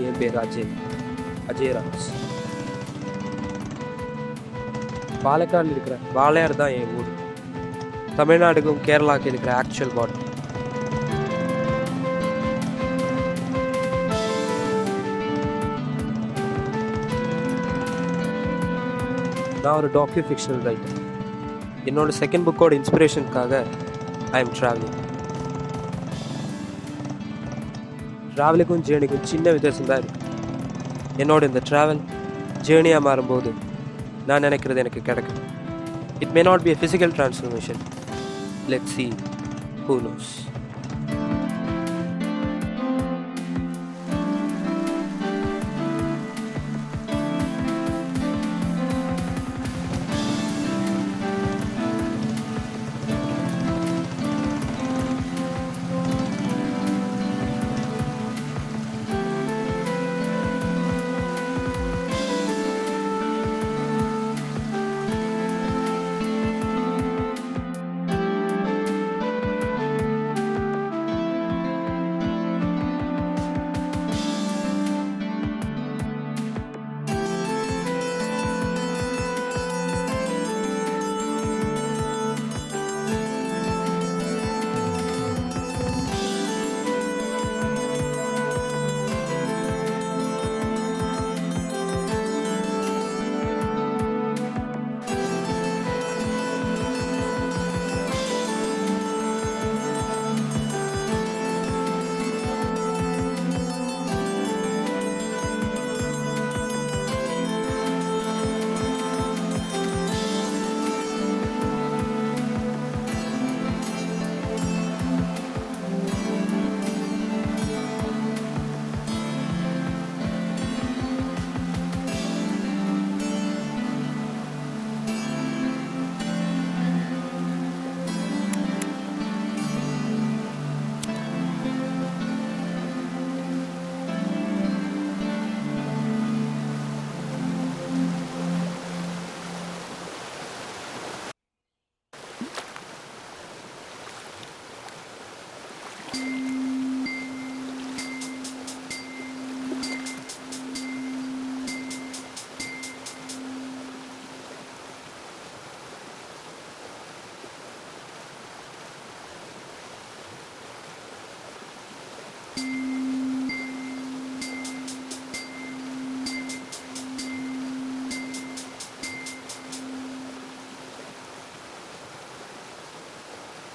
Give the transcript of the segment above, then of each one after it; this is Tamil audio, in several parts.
என் பேர் அஜயராஜ். பாலக்காடில் இருக்கிற வாளையார் தான் என் ஊர். தமிழ்நாடுக்கும் கேரளாவுக்கு இருக்கிற ஆக்சுவல் பார்டர். நான் ஒரு ஃபிக்ஷனல் ரைட்டர். என்னோட செகண்ட் புக்கோட இன்ஸ்பிரேஷனுக்காக ஐ எம் ட்ராவலிங். ட்ராவலுக்கும் ஜேர்னிக்கும் சின்ன வித்தியாசம் தான் இருக்குது. என்னோட இந்த ட்ராவல் ஜேர்னியாக மாறும்போது நான் நினைக்கிறது எனக்கு கிடைக்கும். It may not be a physical transformation. Let's see, who knows.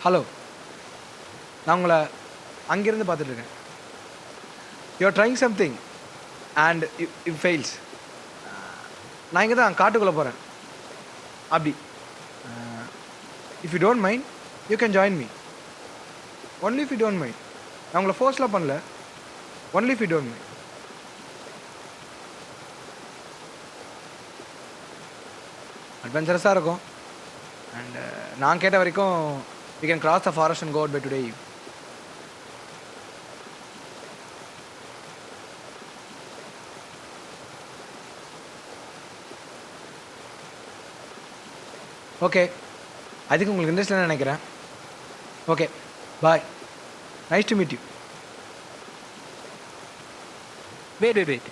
Hello, நான் உங்களை அங்கேருந்து பார்த்துட்ருக்கேன். You're trying something and it fails. நான் இங்கே தான் காட்டுக்குள்ளே போகிறேன். அப்படி if you don't mind you can join me. Only if you don't mind. நான் உங்களை ஃபோர்ஸ்லாம் பண்ணல. Only if you don't mind. அட்வென்ச்சரஸாக இருக்கும். அண்ட் நான் கேட்ட வரைக்கும் we can cross the forest and go out by today eve. Okay, அதுக்கு உங்களுக்கு இன்ட்ரெஸ்ட் இல்லைன்னு நினைக்கிறேன். Okay, bye. Nice to meet you. Wait.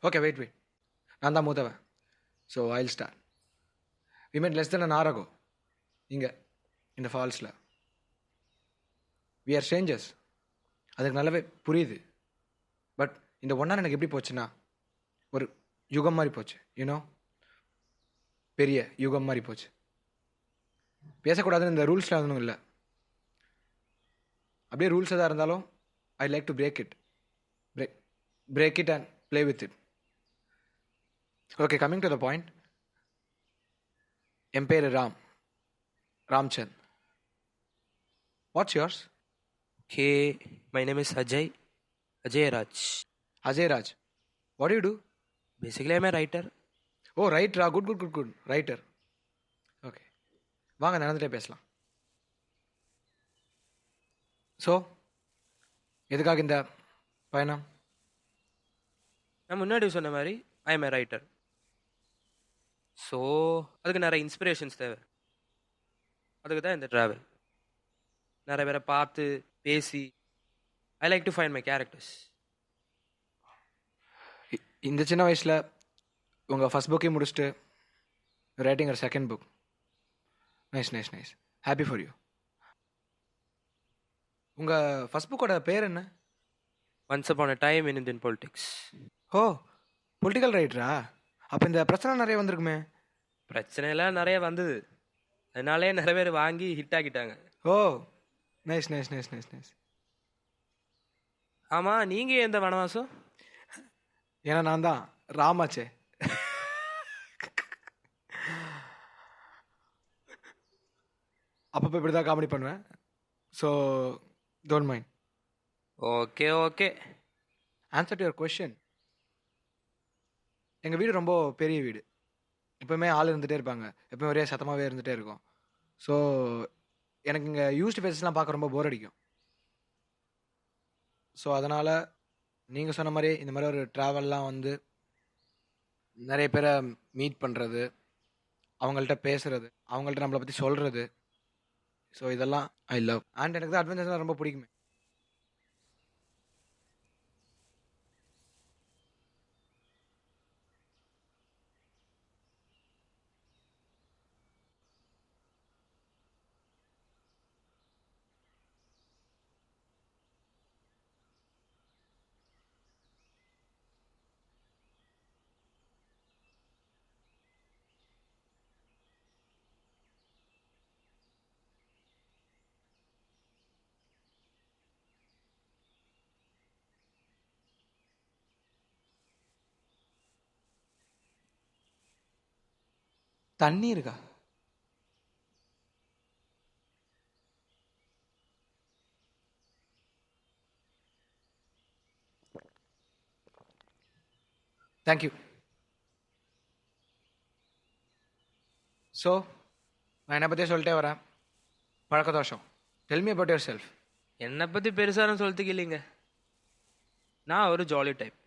Okay, wait. நான் தான் மூத்தவன். So I'll start. We met less than an hour ago. இங்கே இந்த ஃபால்ஸில் வி ஆர் ஸ்ட்ரேஞ்சர்ஸ். அதுக்கு நல்லாவே புரியுது. பட் இந்த ஒன் hour எனக்கு எப்படி போச்சுன்னா ஒரு யுகம் மாதிரி போச்சு. யூனோ, பெரிய யுகம் மாதிரி போச்சு. பேசக்கூடாதுன்னு இந்த ரூல்ஸில் ஒன்றும் இல்லை. அப்படியே ரூல்ஸ் எதாக இருந்தாலும் ஐ like to break it. break it and play with it. Okay, coming to the point. என் பேர் Ramchand. What's yours? Okay, my name is Ajay Raj. Ajay Raj. What do you do? Basically, I'm a writer. Oh, writer. Good. Writer. Okay. வாங்க நடந்துட்டே பேசலாம். ஸோ எதுக்காக இந்த பயணம்? நான் முன்னாடி சொன்ன மாதிரி I am a writer. So அதுக்கு நிறைய இன்ஸ்பிரேஷன்ஸ் தேவை. அதுக்கு தான் இந்த ட்ராவல். நிறைய பேரை பார்த்து பேசி I like to find my characters. இந்த சின்ன வயசில் உங்கள் ஃபஸ்ட் புக்கே முடிச்சுட்டு ரைட்டிங் ஒரு second book. Nice. Happy for you. உங்கள் ஃபஸ்ட் புக்கோட பேர் என்ன? Once upon a time in Indian politics. Oh, political ரைட்டரா? அப்போ இந்த பிரச்சனை நிறைய வந்திருக்குமே. பிரச்சனைலாம் நிறைய வந்தது, அதனாலே நிறைய பேர் வாங்கி ஹிட் ஆக்கிட்டாங்க. ஓ, நைஸ். ஆமாம், நீங்கள் எந்த வனவாசம்? ஏன்னா நான் தான் ராமாச்சே. அப்பப்போ இப்படி தான் காமெடி பண்ணுவேன். So don't mind. Okay. Answer to your question. எங்கள் வீடு ரொம்ப பெரிய வீடு. எப்போவுமே ஆள் இருந்துகிட்டே இருப்பாங்க. எப்போயும் ஒரே சத்தமாகவே இருந்துகிட்டே இருக்கும். ஸோ எனக்கு இங்கே யூஸ்டு ஃபேஸஸ்லாம் பார்க்க ரொம்ப போர் அடிக்கும். ஸோ அதனால் நீங்கள் சொன்ன மாதிரி இந்த மாதிரி ஒரு ட்ராவல்லாம் வந்து நிறைய பேரை மீட் பண்ணுறது, அவங்கள்ட்ட பேசுகிறது, அவங்கள்ட்ட நம்மளை பற்றி சொல்கிறது, ஸோ இதெல்லாம் ஐ லவ். அண்ட் எனக்கு தான் அட்வென்ச்சர்ஸ்லாம் ரொம்ப பிடிக்குமே. தண்ணி இருக்கா? தேங்க்யூ. ஸோ நான் என்னை பற்றியே சொல்லிட்டே வரேன். பழக்க தோஷம். Tell me about your self. என்னை பற்றி பெருசான சொல்லிட்டுக்கு இல்லைங்க. நான் ஒரு ஜாலி டைப்.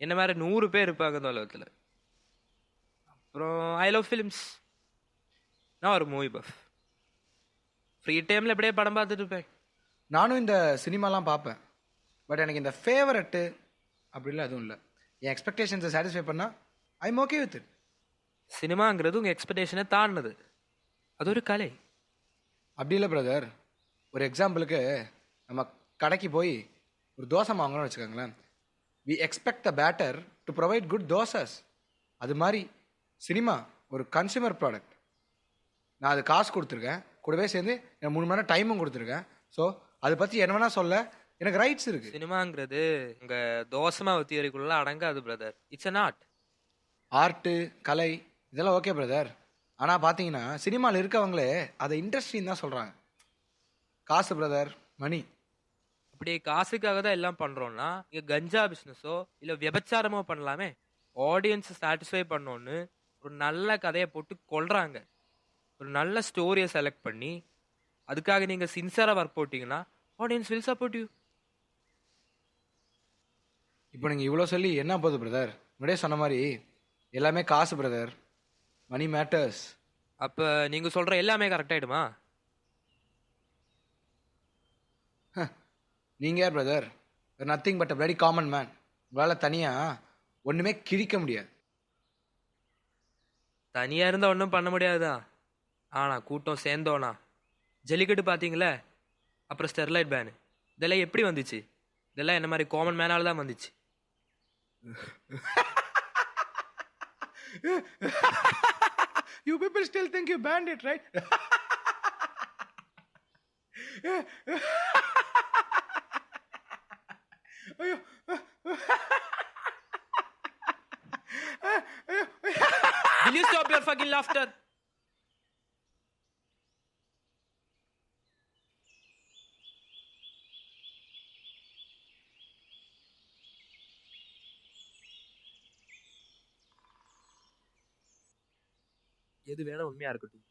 என்ன மாதிரி 100 பேர் இருப்பாங்க இந்த உலகத்தில். அப்புறம் ஐ லவ் ஃபிலிம்ஸ். நான் ஒரு மூவி பஃப். ஃப்ரீ டைமில் எப்படியே படம் பார்த்துட்டு இருப்பேன். நானும் இந்த சினிமாலாம் பார்ப்பேன். பட் எனக்கு இந்த ஃபேவரட்டு அப்படிலாம் எதுவும் இல்லை. என் எக்ஸ்பெக்டேஷன்ஸை சாட்டிஸ்ஃபை பண்ணால் I am okay with it. சினிமாங்கிறது உங்கள் எக்ஸ்பெக்டேஷனை தாண்டினது. அது ஒரு கலை. அப்படி இல்லை பிரதர். ஒரு எக்ஸாம்பிளுக்கு நம்ம கடைக்கு போய் ஒரு தோசை வாங்கணும்னு வச்சுக்கோங்களேன். We expect the batter to provide good dosas. அது மாதிரி சினிமா ஒரு கன்சியூமர் ப்ராடக்ட். நான் அது காசு கொடுத்துருக்கேன், கூடவே சேர்ந்து எனக்கு 3 மணி நேரம் டைமும் கொடுத்துருக்கேன். ஸோ அதை பற்றி என்ன வேணால் சொல்ல எனக்கு ரைட்ஸ் இருக்குது. சினிமாங்கிறது உங்கள் தோசமாக தியரிக்குள்ள அடங்காது brother. It's an art. Art, கலை இதெல்லாம் ஓகே பிரதர். ஆனால் பார்த்தீங்கன்னா சினிமாவில் இருக்கவங்களே அதை இண்டஸ்ட்ரின்னு தான் சொல்கிறாங்க. காசு பிரதர், மணி. அப்படி காசுக்காக தான் எல்லாம் பண்ணுறோன்னா இங்கே கஞ்சா பிஸ்னஸோ இல்லை விபச்சாரமோ பண்ணலாமே. ஆடியன்ஸை சாட்டிஸ்ஃபை பண்ணோன்னு ஒரு நல்ல கதையை போட்டு கொள்றாங்க. ஒரு நல்ல ஸ்டோரியை செலக்ட் பண்ணி அதுக்காக நீங்கள் சின்சியராக ஒர்க் போட்டிங்கன்னா ஆடியன்ஸ் வில் சப்போர்ட் யூ. இப்போ நீங்கள் இவ்வளோ சொல்லி என்ன போகுது பிரதர்? முன்னாடியே சொன்ன மாதிரி எல்லாமே காசு பிரதர். மணி மேட்டர்ஸ். அப்போ நீங்கள் சொல்கிற எல்லாமே கரெக்டாகிடுமா? நீங்கள் யார் brother? Nothing but a very common man. உங்களால் தனியாக ஒன்றுமே கிழிக்க முடியாது. தனியாக இருந்தால் ஒன்றும் பண்ண முடியாதுதான். ஆனால் கூட்டம் சேர்ந்தோண்ணா ஜல்லிக்கட்டு பார்த்தீங்களே, அப்புறம் ஸ்டெர்லைட் பேனு, இதெல்லாம் எப்படி வந்துச்சு? இதெல்லாம் என்ன மாதிரி காமன் மேனால தான் வந்துச்சு. You people still think you banned it, right? ஐயோ Will you stop your fucking laughter? எது வேணா உண்மையா இருக்கட்டும்.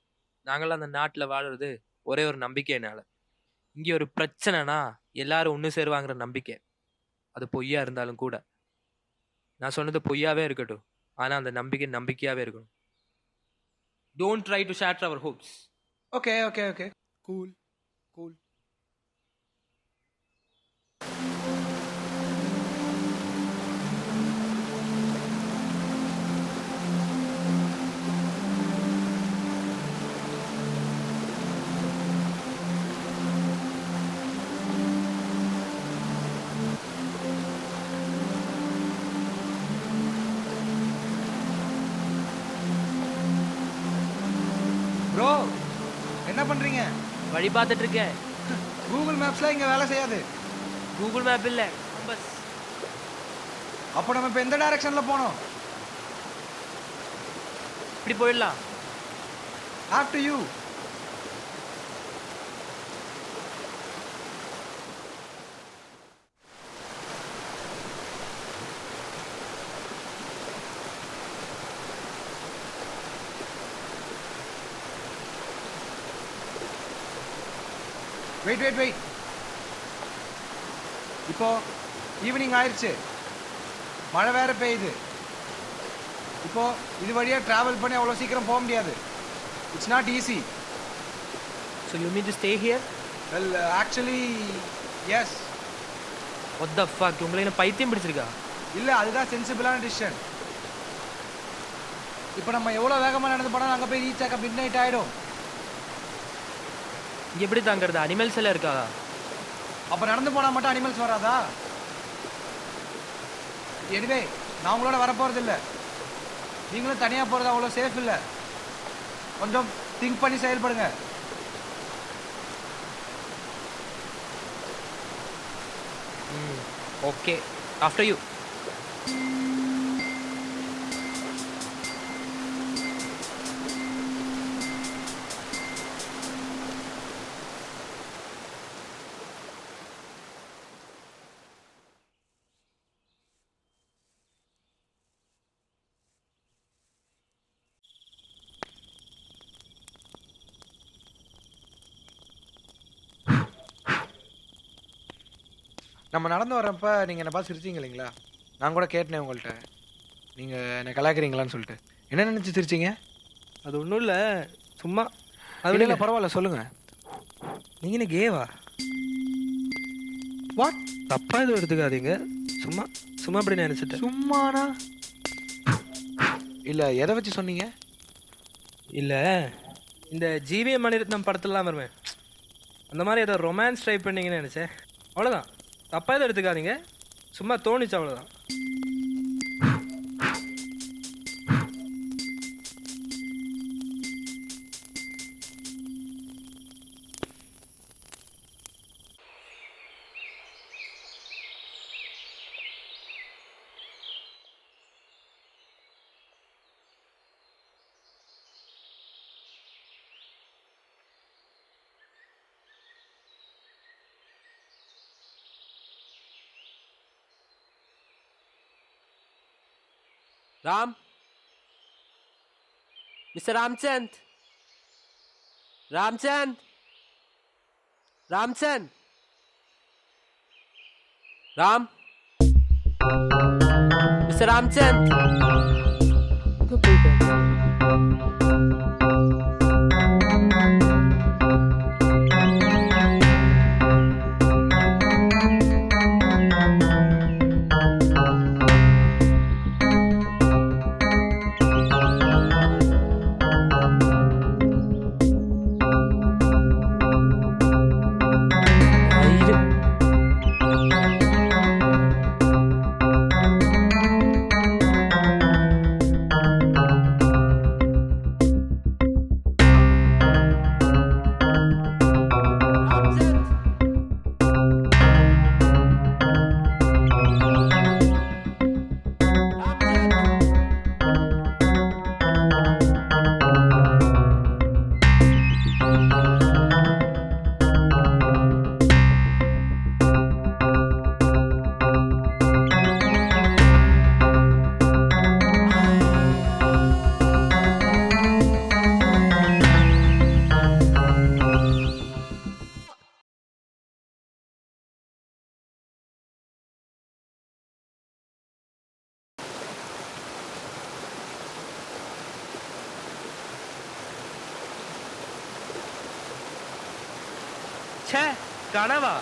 நாங்களாம் அந்த நாட்டில் வாழுறது ஒரே ஒரு நம்பிக்கையினால. இங்கே ஒரு பிரச்சனைனா எல்லாரும் ஒன்று சேருவாங்கிற நம்பிக்கை. அது பொய்யா இருந்தாலும் கூட. நான் சொன்னது பொய்யாவே இருக்கட்டும். ஆனால் அந்த நம்பிக்கை நம்பிக்கையாவே இருக்கணும். Don't try to shatter our hopes. Okay. Cool. Bro என்ன பண்றீங்க? வழி பார்த்துட்டு இருக்கேன். கூகுள் மேப்ஸ்ல இங்க வேலை செய்யாது. கூகுள் மேப் இல்லை, பஸ். அப்போ நம்ம இப்போ எந்த டைரக்ஷன்ல போனோம்? இப்படி போயிடலாம். After you. வெயிட். இப்போ ஈவினிங் ஆயிடுச்சு, மழை வேற பெய்யுது. இப்போ இது வழியாக ட்ராவல் பண்ணி அவ்வளோ சீக்கிரம் போக முடியாது. It's not easy. So you mean to stay here? Well actually S. What the fuck? உங்களை என்ன பைத்தியம் பிடிச்சிருக்கா? இல்லை, அதுதான் சென்சிபிளான டிசிஷன். இப்போ நம்ம எவ்வளோ வேகமாக நடந்து போனால் அங்கே போய் ரீச் ஆக மிட் நைட் ஆகிடும். இங்கே எப்படி தாங்கிறது? அனிமல்ஸ் எல்லாம் இருக்கா? அப்போ நடந்து போனால் மட்டும் அனிமல்ஸ் வராதா? எனிவே நான் உங்களோட வரப்போகிறது இல்லை. நீங்களும் தனியாக போகிறது அவ்வளோ சேஃப் இல்லை. கொஞ்சம் திங்க் பண்ணி செயல்படுங்க. Okay, after you. நம்ம நடந்து வரப்ப நீங்கள் என்னை பார்த்து சிரிச்சிங்க இல்லைங்களா? நான் கூட கேட்டேன் உங்கள்கிட்ட, நீங்கள் என்னை கலாய்க்கிறீங்களான்னு சொல்லிட்டு. என்ன நினச்சி சிரிச்சிங்க? அது ஒன்றும் இல்லை, சும்மா. அது இல்லை, பரவாயில்ல, சொல்லுங்கள். நீங்கள் என்ன கேவா? வாட்? தப்பாக எதுவும் எடுத்துக்காதீங்க. சும்மா அப்படி நினச்சிட்டேன். சும்மானா? இல்லை, எதை வச்சு சொன்னீங்க? இல்லை, இந்த ஜிவிஎம் மணிரத்னம் படத்துலலாம் வருவேன், அந்த மாதிரி ஏதோ ரொமான்ஸ் ட்ரை பண்ணீங்கன்னு நினச்சேன். அவ்வளோதான், தப்பாக எதுவும் எடுத்துக்காதீங்க. சும்மா தோணிச்சு, அவ்வளோதான். Ram, mister Ramchand, Ramchand, Ram, mister Ramchand. ச்சே கனவா?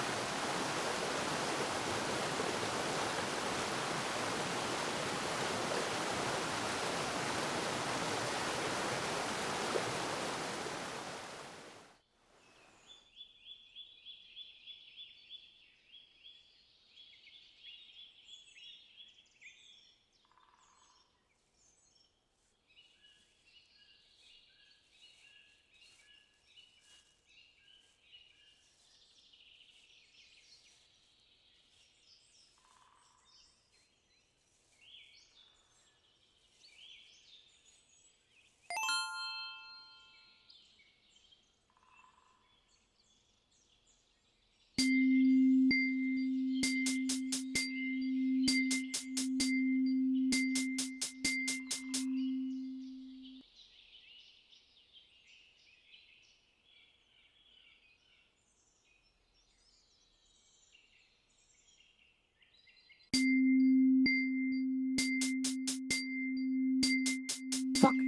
Fuck.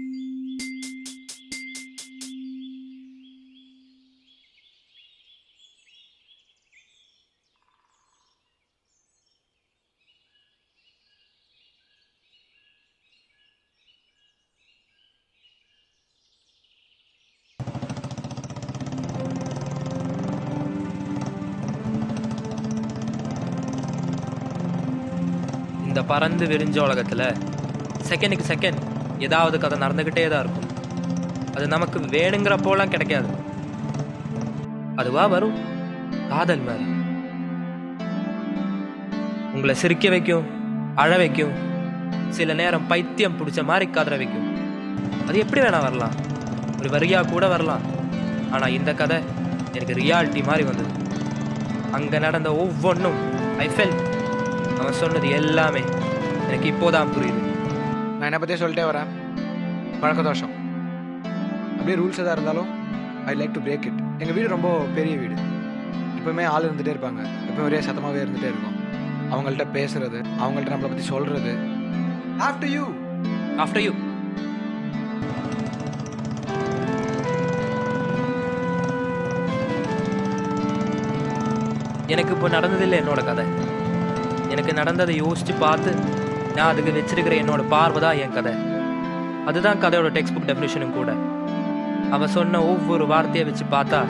இந்த பறந்து விரிஞ்ச உலகத்துல செகண்டுக்கு செகண்ட் ஏதாவது கதை நடந்துக்கிட்டே தான் இருக்கும். அது நமக்கு வேணுங்கிறப்போலாம் கிடைக்காது. அதுவா வரும் காதல் மாதிரி. உங்களை சிரிக்க வைக்கும், அழ வைக்கும், சில நேரம் பைத்தியம் பிடிச்ச மாதிரி கதற வைக்கும். அது எப்படி வேணா வரலாம், ஒரு வரியா கூட வரலாம். ஆனா இந்த கதை எனக்கு ரியாலிட்டி மாதிரி வந்தது. அங்க நடந்த ஒவ்வொன்றும் ஐ ஃபெல்ட். அவன் சொன்னது எல்லாமே எனக்கு இப்போதான் புரியுது. நான் என்னை பற்றியே சொல்லிட்டே வரேன். பழக்க தோஷம் அப்படியே ரூல்ஸ் எதாக இருந்தாலும் ஐ லைக் டு பிரேக் இட். எங்கள் வீடு ரொம்ப பெரிய வீடு. எப்பவுமே ஆள் இருந்துகிட்டே இருப்பாங்க. எப்பவுமே ஒரே சத்தமாகவே இருந்துகிட்டே இருக்கும். அவங்கள்ட்ட பேசுறது, அவங்கள்ட்ட நம்மளை பற்றி சொல்கிறது. After you after you. எனக்கு இப்போ நடந்ததில்லை என்னோட கதை. எனக்கு நடந்ததை யோசித்து பார்த்து நான் அதுக்கு வச்சிருக்கிற என்னோட பார்வை தான் என் கதை. அதுதான் கதையோட டெக்ஸ்ட் புக் டெஃபினிஷனும் கூட. அவன் சொன்ன ஒவ்வொரு வார்த்தையை வச்சு பார்த்தா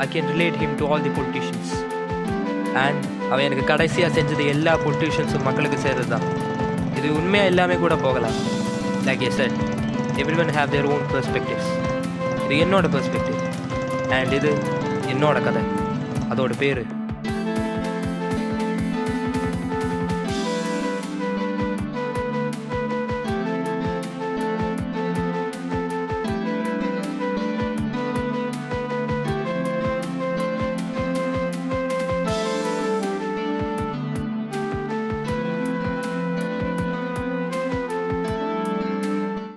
I can relate him to all the politicians. And அவன் எனக்கு கடைசியாக செஞ்சது எல்லா பொலிட்டிஷியன்ஸும் மக்களுக்கு சேர்றது தான். இது உண்மையாக எல்லாமே கூட போகலாம். Like I set, everyone have their own perspectives. இது என்னோட பெர்ஸ்பெக்டிவ் அண்ட் இது என்னோட கதை. அதோட பேர்